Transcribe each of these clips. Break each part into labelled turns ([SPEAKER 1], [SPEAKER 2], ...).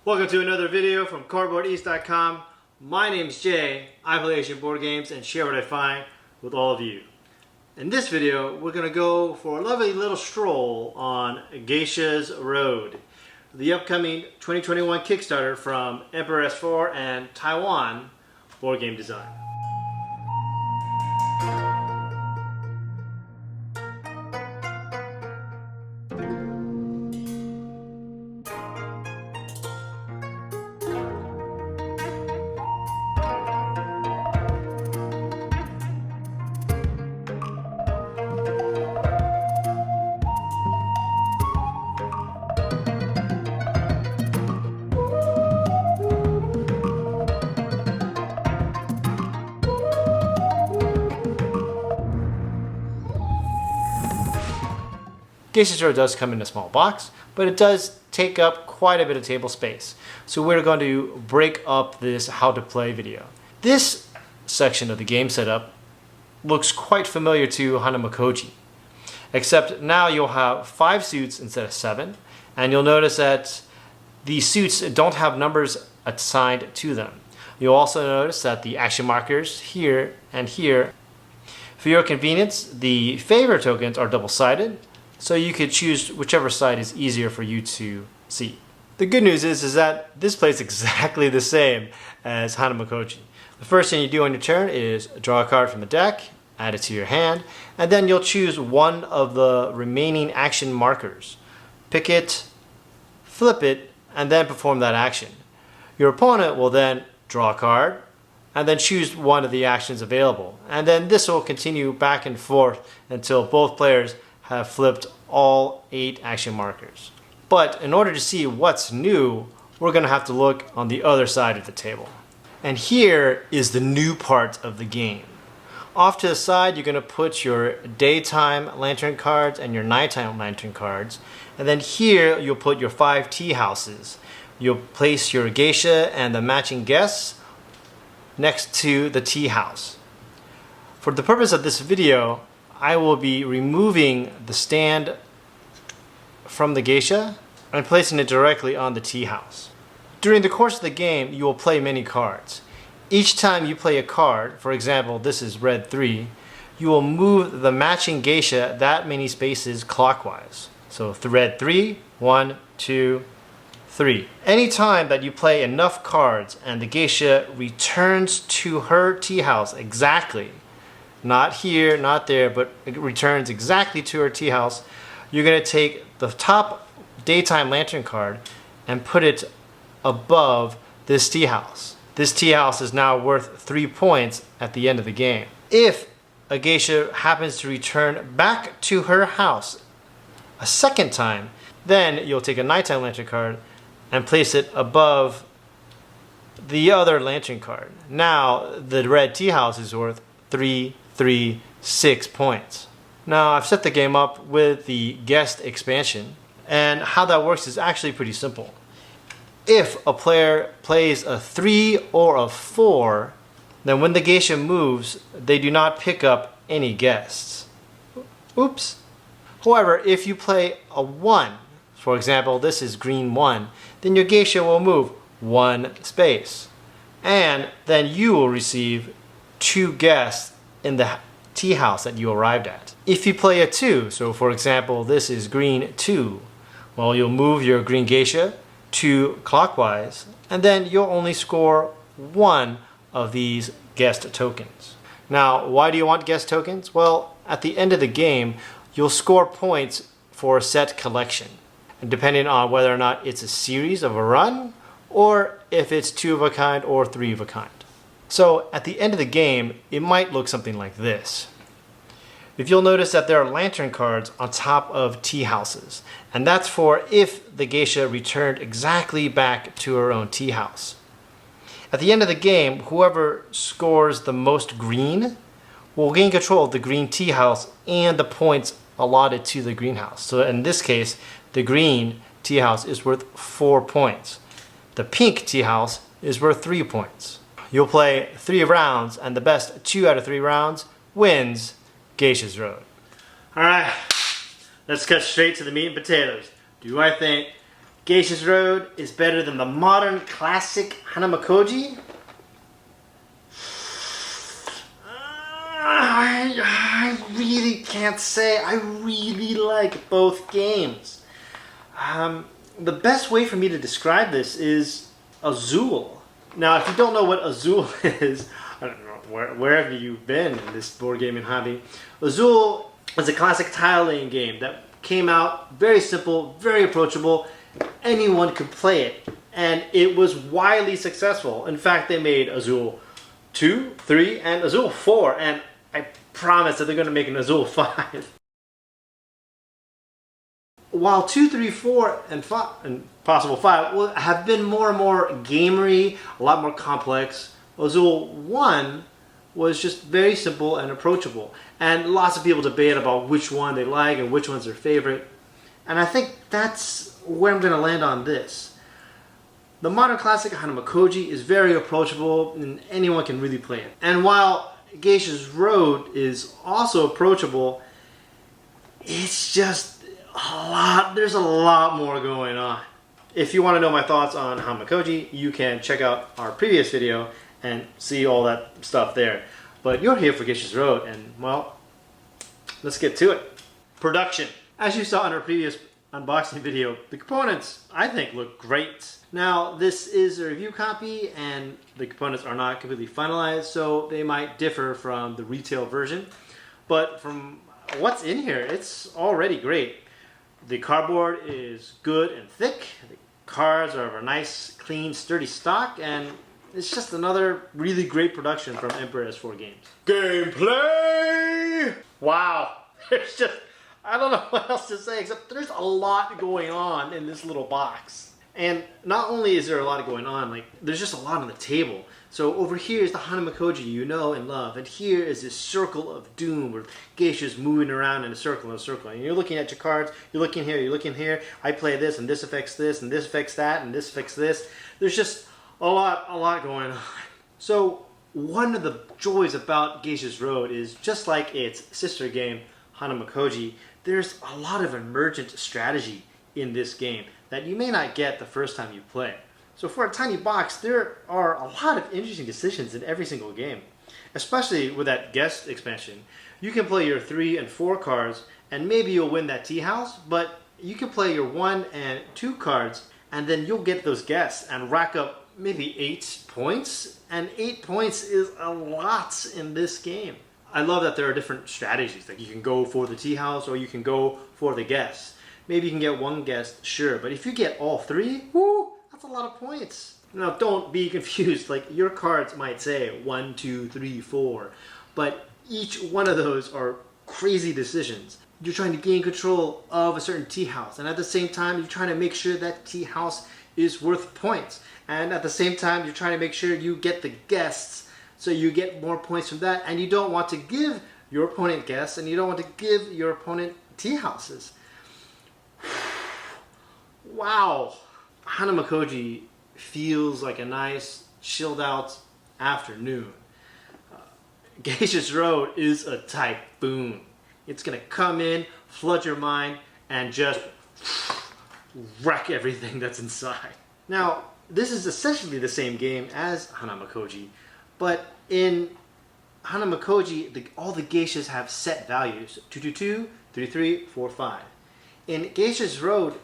[SPEAKER 1] Welcome to another video from cardboardeast.com. My name's Jay. I play Asian board games and share what I find with all of you. In this video, we're going to go for a lovely little stroll on Geisha's Road, the upcoming 2021 Kickstarter from Emperor S4 and Taiwan board game design. Geisha's Road does come in a small box, but it does take up quite a bit of table space. So we're going to break up this how to play video. This section of the game setup looks quite familiar to Hanamikoji, except now you'll have 5 suits instead of 7, and you'll notice that the suits don't have numbers assigned to them. You'll also notice that the action markers here and here, for your convenience, the favor tokens are double-sided, so you could choose whichever side is easier for you to see. The good news is that this plays exactly the same as Hanamikoji. The first thing you do on your turn is draw a card from the deck, add it to your hand, and then you'll choose one of the remaining action markers. Pick it, flip it, and then perform that action. Your opponent will then draw a card, and then choose one of the actions available. And then this will continue back and forth until both players have flipped all 8 action markers. But in order to see what's new, we're going to have to look on the other side of the table. And here is the new part of the game. Off to the side, you're going to put your daytime lantern cards and your nighttime lantern cards. And then here, you'll put your 5 tea houses. You'll place your geisha and the matching guests next to the tea house. For the purpose of this video, I will be removing the stand from the geisha and placing it directly on the tea house. During the course of the game, you will play many cards. Each time you play a card, for example, this is red 3, you will move the matching geisha that many spaces clockwise. So red 3, 1, 2, 3. Anytime that you play enough cards and the geisha returns to her tea house exactly, not here, not there, but it returns exactly to her tea house, you're going to take the top daytime lantern card and put it above this tea house. This tea house is now worth 3 points at the end of the game. If a geisha happens to return back to her house a second time, then you'll take a nighttime lantern card and place it above the other lantern card. Now the red tea house is worth 6 points. Now I've set the game up with the guest expansion, and how that works is actually pretty simple. If a player plays a 3 or a 4, then when the geisha moves, they do not pick up any guests. Oops. However, if you play a 1, for example, this is green 1, then your geisha will move 1 space. And then you will receive 2 guests in the tea house that you arrived at. If you play a 2, so for example, this is green 2, well, you'll move your green geisha 2 clockwise, and then you'll only score 1 of these guest tokens. Now, why do you want guest tokens? Well, at the end of the game, you'll score points for a set collection, and depending on whether or not it's a series of a run, or if it's 2 of a kind or 3 of a kind. So at the end of the game, it might look something like this. If you'll notice that there are lantern cards on top of tea houses, and that's for if the geisha returned exactly back to her own tea house. At the end of the game, whoever scores the most green will gain control of the green tea house and the points allotted to the greenhouse. So in this case, the green tea house is worth 4 points. The pink tea house is worth 3 points. You'll play 3 rounds, and the best 2 out of 3 rounds wins Geisha's Road. Alright, let's cut straight to the meat and potatoes. Do I think Geisha's Road is better than the modern classic Hanamikoji? I really can't say. I really like both games. The best way for me to describe this is Azul. Now, if you don't know what Azul is, I don't know, wherever you've been in this board gaming hobby, Azul is a classic tile laying game that came out very simple, very approachable. Anyone could play it, and it was widely successful. In fact, they made Azul 2, 3, and Azul 4, and I promise that they're going to make an Azul 5. While 2, 3, 4, and 5, and possible 5 will have been more and more gamery, a lot more complex, Azul 1 was just very simple and approachable. And lots of people debate about which one they like and which one's their favorite. And I think that's where I'm going to land on this. The modern classic Hanamikoji is very approachable and anyone can really play it. And while Geisha's Road is also approachable, it's just there's a lot more going on. If you want to know my thoughts on Hanamikoji, you can check out our previous video and see all that stuff there. But you're here for Geisha's Road, and well, let's get to it. Production. As you saw in our previous unboxing video, the components, I think, look great. Now, this is a review copy, and the components are not completely finalized, so they might differ from the retail version. But from what's in here, it's already great. The cardboard is good and thick. The cards are of a nice, clean, sturdy stock, and it's just another really great production from Emperor S4 Games. Gameplay! Wow, there's just, I don't know what else to say except there's a lot going on in this little box. And not only is there a lot going on, like there's just a lot on the table. So over here is the Hanamikoji you know and love, and here is this circle of doom where Geisha's moving around in a circle, and you're looking at your cards, you're looking here, you're looking here, I play this, and this affects this, and this affects that, and this affects this. There's just a lot going on. So one of the joys about Geisha's Road is just like its sister game, Hanamikoji, there's a lot of emergent strategy in this game that you may not get the first time you play. So for a tiny box, there are a lot of interesting decisions in every single game. Especially with that guest expansion. You can play your 3 and 4 cards, and maybe you'll win that tea house, but you can play your 1 and 2 cards, and then you'll get those guests and rack up maybe 8 points, and 8 points is a lot in this game. I love that there are different strategies. Like you can go for the tea house or you can go for the guests. Maybe you can get 1 guest, sure, but if you get all 3, whoo, that's a lot of points. Now don't be confused, like your cards might say 1, 2, 3, 4, but each one of those are crazy decisions. You're trying to gain control of a certain tea house, and at the same time you're trying to make sure that tea house is worth points. And at the same time you're trying to make sure you get the guests so you get more points from that, and you don't want to give your opponent guests and you don't want to give your opponent tea houses. Wow. Hanamikoji feels like a nice, chilled out afternoon. Geisha's Road is a typhoon. It's going to come in, flood your mind, and just wreck everything that's inside. Now, this is essentially the same game as Hanamikoji, but in Hanamikoji, all the geishas have set values. 2, 2, 2, 3, 3, 4, 5. In Geisha's Road,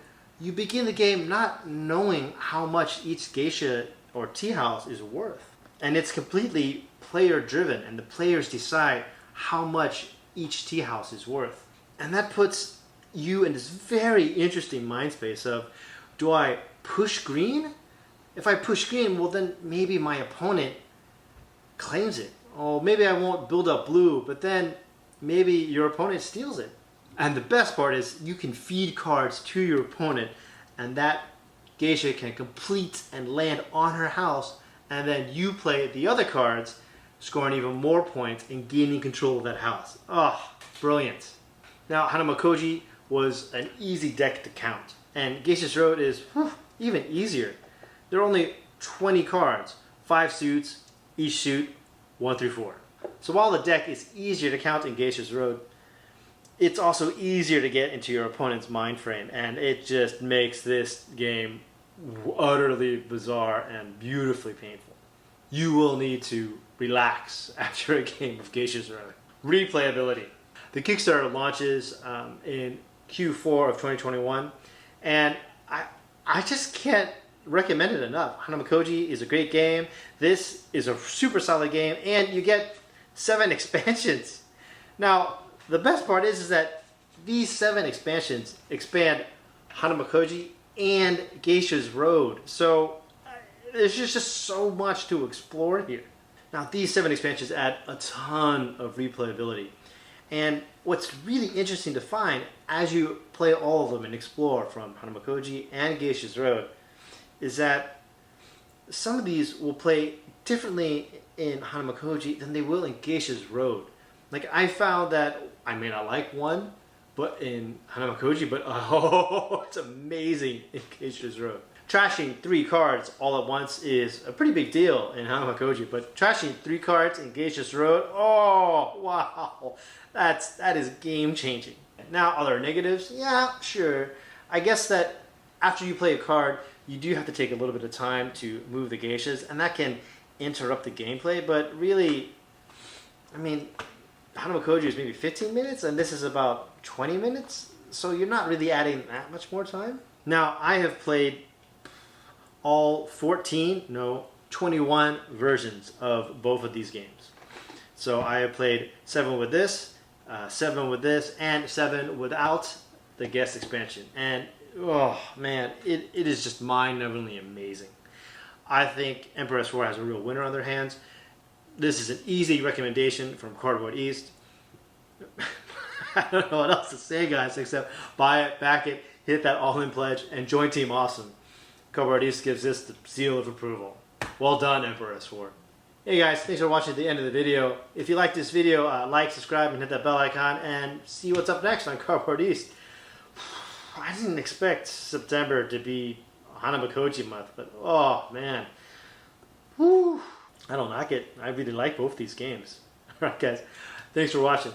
[SPEAKER 1] you begin the game not knowing how much each geisha or tea house is worth. And it's completely player driven, and the players decide how much each tea house is worth. And that puts you in this very interesting mind space of, do I push green? If I push green, well then maybe my opponent claims it. Or maybe I won't build up blue, but then maybe your opponent steals it. And the best part is you can feed cards to your opponent, and that geisha can complete and land on her house, and then you play the other cards, scoring even more points and gaining control of that house. Oh, brilliant. Now, Hanamikoji was an easy deck to count, and Geisha's Road is even easier. There are only 20 cards, 5 suits, each suit 1 through 4. So while the deck is easier to count in Geisha's Road, it's also easier to get into your opponent's mind frame, and it just makes this game utterly bizarre and beautifully painful. You will need to relax after a game of Geisha's Road. Replayability. The Kickstarter launches in Q4 of 2021, and I just can't recommend it enough. Hanamikoji is a great game. This is a super solid game, and you get 7 expansions. Now, the best part is that these 7 expansions expand Hanamikoji and Geisha's Road. So there's just so much to explore here. Now, these 7 expansions add a ton of replayability. And what's really interesting to find as you play all of them and explore from Hanamikoji and Geisha's Road is that some of these will play differently in Hanamikoji than they will in Geisha's Road. Like, I found that I may not like one, but in Hanamikoji, but oh, it's amazing in Geisha's Road. Trashing 3 cards all at once is a pretty big deal in Hanamikoji, but trashing 3 cards in Geisha's Road, oh wow, that is game changing. Now, are there negatives? Yeah, sure. I guess that after you play a card, you do have to take a little bit of time to move the geishas, and that can interrupt the gameplay, but really, I mean, Hanamikoji is maybe 15 minutes, and this is about 20 minutes, so you're not really adding that much more time. Now, I have played all 21 versions of both of these games. So I have played 7 with this, 7 with this, and 7 without the guest expansion. And oh man, it is just mind-numbingly amazing. I think Emperor's War has a real winner on their hands. This is an easy recommendation from Cardboard East. I don't know what else to say, guys, except buy it, back it, hit that all-in pledge, and join Team Awesome. Cardboard East gives this the seal of approval. Well done, Emperor's War. Hey guys, thanks for watching the end of the video. If you like this video, like, subscribe, and hit that bell icon, and see what's up next on Cardboard East. I didn't expect September to be Hanamikoji month, but oh man. Whew. I don't knock it. I really like both these games. Alright guys, thanks for watching.